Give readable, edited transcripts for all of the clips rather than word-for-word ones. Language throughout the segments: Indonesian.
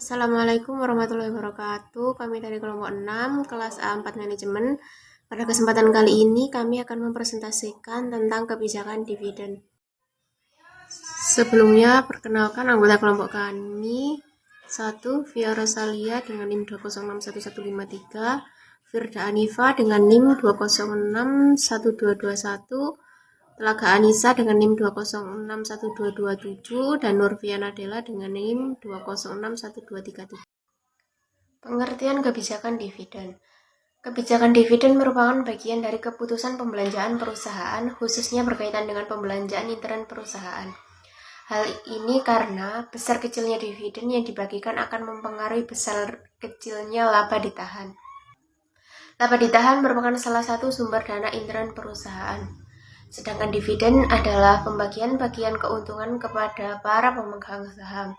Assalamualaikum warahmatullahi wabarakatuh. Kami dari kelompok 6, kelas A4 Manajemen. Pada kesempatan kali ini kami akan mempresentasikan tentang kebijakan dividen. Sebelumnya, perkenalkan anggota kelompok kami. 1. Via Rosalia dengan NIM 2061153, Firda Anifa dengan NIM 2061221, Telaga Anissa dengan NIM 2061227, dan Nurfiana Della dengan NIM 2061233. Pengertian kebijakan dividen. Kebijakan dividen merupakan bagian dari keputusan pembelanjaan perusahaan, khususnya berkaitan dengan pembelanjaan intern perusahaan. Hal ini karena besar kecilnya dividen yang dibagikan akan mempengaruhi besar kecilnya laba ditahan. Laba ditahan merupakan salah satu sumber dana intern perusahaan. Sedangkan dividen adalah pembagian-bagian keuntungan kepada para pemegang saham.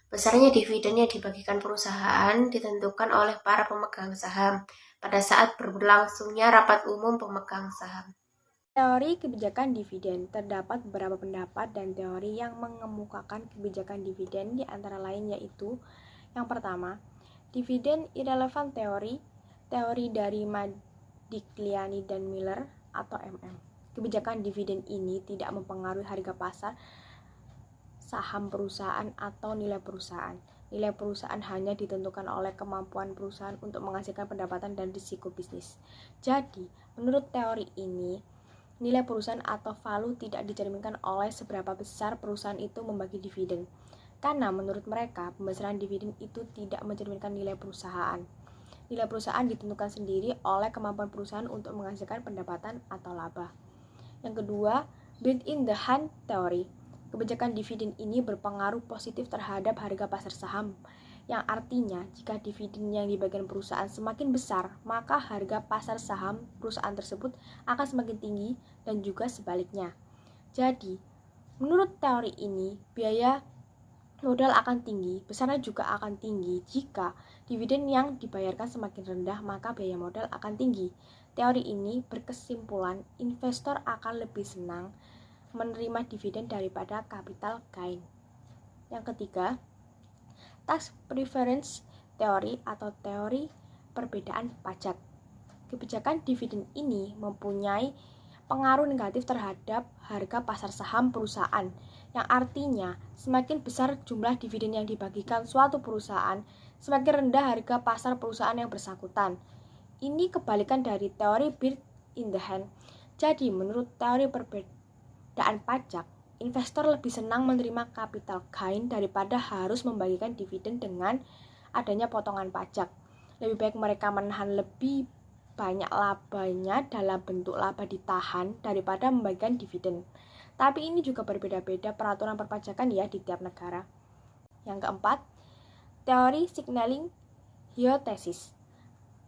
Besarnya dividen yang dibagikan perusahaan ditentukan oleh para pemegang saham pada saat berlangsungnya rapat umum pemegang saham. Teori kebijakan dividen. Terdapat beberapa pendapat dan teori yang mengemukakan kebijakan dividen, di antara lain yaitu: yang pertama, dividen irrelevant teori dari Modigliani dan Miller atau MM. Kebijakan dividen ini tidak mempengaruhi harga pasar saham perusahaan atau nilai perusahaan. Nilai perusahaan hanya ditentukan oleh kemampuan perusahaan untuk menghasilkan pendapatan dan risiko bisnis. Jadi, menurut teori ini, nilai perusahaan atau value tidak dicerminkan oleh seberapa besar perusahaan itu membagi dividen. Karena menurut mereka, pembesaran dividen itu tidak mencerminkan nilai perusahaan. Nilai perusahaan ditentukan sendiri oleh kemampuan perusahaan untuk menghasilkan pendapatan atau laba. Yang kedua, built in the hand theory. Kebijakan dividen ini berpengaruh positif terhadap harga pasar saham, yang artinya jika dividen yang dibagikan perusahaan semakin besar, maka harga pasar saham perusahaan tersebut akan semakin tinggi dan juga sebaliknya. Jadi, menurut teori ini, biaya modal akan tinggi, besarnya juga akan tinggi. Jika dividen yang dibayarkan semakin rendah, maka biaya modal akan tinggi. Teori ini berkesimpulan investor akan lebih senang menerima dividen daripada capital gain. Yang ketiga, tax preference theory atau teori perbedaan pajak. Kebijakan dividen ini mempunyai pengaruh negatif terhadap harga pasar saham perusahaan, yang artinya semakin besar jumlah dividen yang dibagikan suatu perusahaan, semakin rendah harga pasar perusahaan yang bersangkutan. Ini kebalikan dari teori built in the hand. Jadi, menurut teori perbedaan pajak, investor lebih senang menerima capital gain daripada harus membagikan dividen dengan adanya potongan pajak. Lebih baik mereka menahan lebih banyak labanya dalam bentuk laba ditahan daripada membagikan dividen. Tapi ini juga berbeda-beda peraturan perpajakan ya di tiap negara. Yang keempat, teori signaling hypothesis.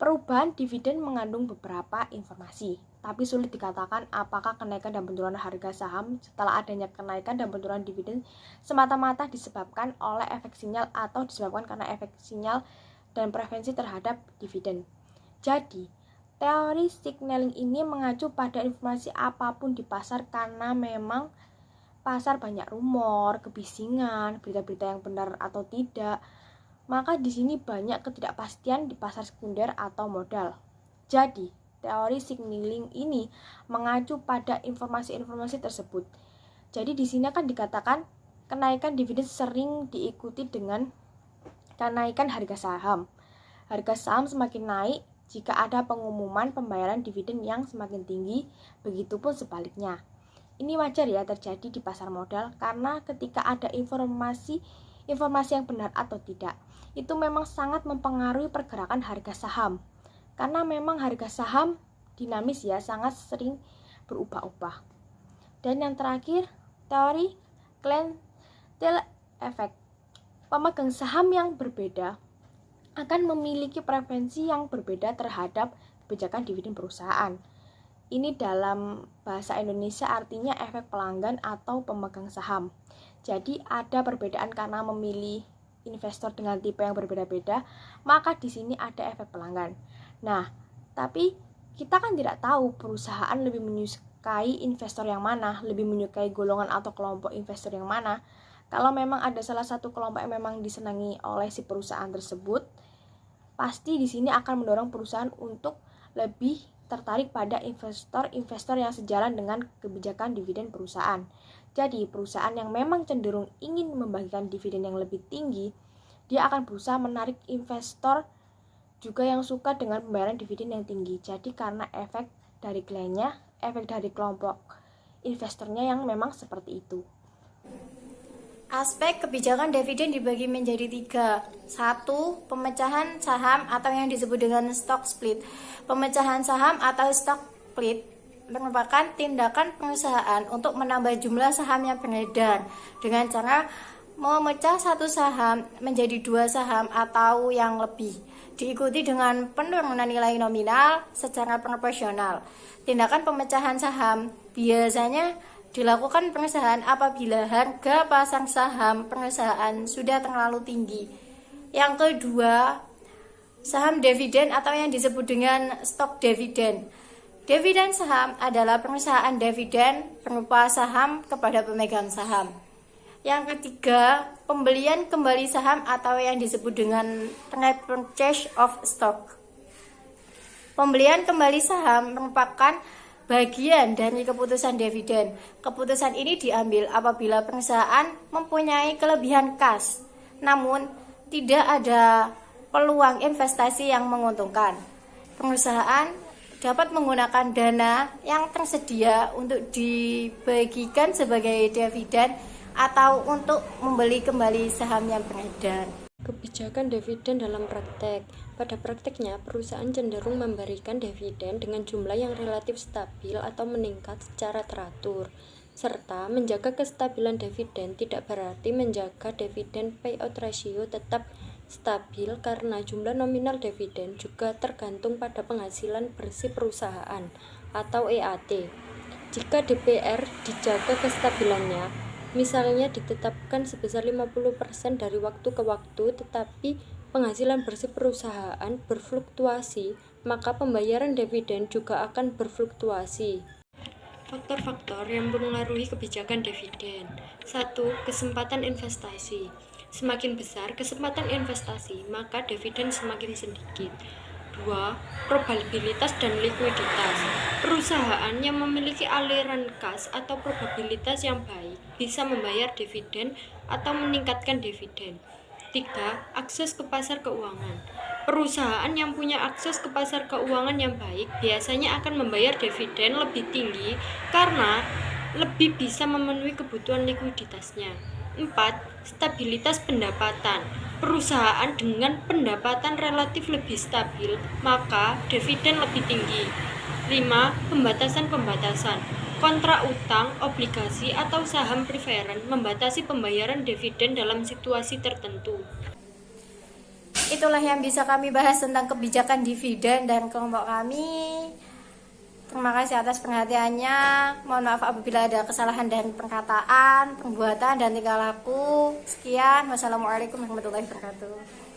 Perubahan dividen mengandung beberapa informasi, tapi sulit dikatakan apakah kenaikan dan penurunan harga saham setelah adanya kenaikan dan penurunan dividen semata-mata disebabkan oleh efek sinyal atau disebabkan karena efek sinyal dan preferensi terhadap dividen. Jadi, teori signaling ini mengacu pada informasi apapun di pasar karena memang pasar banyak rumor, kebisingan, berita-berita yang benar atau tidak. Maka di sini banyak ketidakpastian di pasar sekunder atau modal. Jadi, teori signaling ini mengacu pada informasi-informasi tersebut. Jadi di sini akan dikatakan kenaikan dividen sering diikuti dengan kenaikan harga saham. Harga saham semakin naik jika ada pengumuman pembayaran dividen yang semakin tinggi, begitupun sebaliknya. Ini wajar ya terjadi di pasar modal karena ketika ada informasi yang benar atau tidak, itu memang sangat mempengaruhi pergerakan harga saham. Karena memang harga saham dinamis ya, sangat sering berubah-ubah. Dan yang terakhir, teori clientele effect. Pemegang saham yang berbeda akan memiliki preferensi yang berbeda terhadap kebijakan dividen perusahaan. Ini dalam bahasa Indonesia artinya efek pelanggan atau pemegang saham. Jadi ada perbedaan karena memilih investor dengan tipe yang berbeda-beda, maka di sini ada efek pelanggan. Nah, tapi kita kan tidak tahu perusahaan lebih menyukai investor yang mana, lebih menyukai golongan atau kelompok investor yang mana. Kalau memang ada salah satu kelompok yang memang disenangi oleh si perusahaan tersebut, pasti di sini akan mendorong perusahaan untuk lebih tertarik pada investor-investor yang sejalan dengan kebijakan dividen perusahaan. Jadi, perusahaan yang memang cenderung ingin membagikan dividen yang lebih tinggi, dia akan berusaha menarik investor juga yang suka dengan pembayaran dividen yang tinggi. Jadi, karena efek dari kliennya, efek dari kelompok investornya yang memang seperti itu. Aspek kebijakan dividen dibagi menjadi 3. 1. Pemecahan saham atau yang disebut dengan stock split. Pemecahan saham atau stock split merupakan tindakan perusahaan untuk menambah jumlah saham yang beredar dengan cara memecah satu saham menjadi 2 saham atau yang lebih, diikuti dengan penurunan nilai nominal secara proporsional. Tindakan pemecahan saham biasanya dilakukan perusahaan apabila harga pasar saham perusahaan sudah terlalu tinggi. Yang kedua, saham dividen atau yang disebut dengan stok dividen. Dividen saham adalah perusahaan dividen berupa saham kepada pemegang saham. Yang ketiga, pembelian kembali saham atau yang disebut dengan repurchase of stock. Pembelian kembali saham merupakan bagian dari keputusan dividen. Keputusan ini diambil apabila perusahaan mempunyai kelebihan kas, namun tidak ada peluang investasi yang menguntungkan. Perusahaan dapat menggunakan dana yang tersedia untuk dibagikan sebagai dividen atau untuk membeli kembali saham yang beredar. Kebijakan dividen dalam praktek. Pada prakteknya, perusahaan cenderung memberikan dividen dengan jumlah yang relatif stabil atau meningkat secara teratur, serta menjaga kestabilan dividen tidak berarti menjaga dividen payout ratio tetap stabil karena jumlah nominal dividen juga tergantung pada penghasilan bersih perusahaan atau EAT. Jika DPR dijaga kestabilannya, misalnya ditetapkan sebesar 50% dari waktu ke waktu, tetapi penghasilan bersih perusahaan berfluktuasi, maka pembayaran dividen juga akan berfluktuasi. Faktor-faktor yang mempengaruhi kebijakan dividen. 1. Kesempatan investasi. Semakin besar kesempatan investasi, maka dividen semakin sedikit. 2. Probabilitas dan likuiditas. Perusahaan yang memiliki aliran kas atau probabilitas yang baik bisa membayar dividen atau meningkatkan dividen. 3. Akses ke pasar keuangan. Perusahaan yang punya akses ke pasar keuangan yang baik biasanya akan membayar dividen lebih tinggi karena lebih bisa memenuhi kebutuhan likuiditasnya. 4. Stabilitas pendapatan. Perusahaan dengan pendapatan relatif lebih stabil, maka dividen lebih tinggi. 5. Pembatasan-pembatasan. Kontrak utang, obligasi, atau saham preferen membatasi pembayaran dividen dalam situasi tertentu. Itulah yang bisa kami bahas tentang kebijakan dividen dan kelompok kami. Terima kasih atas perhatiannya. Mohon maaf apabila ada kesalahan dan perkataan, perbuatan, dan tingkah laku. Sekian. Wassalamualaikum warahmatullahi wabarakatuh.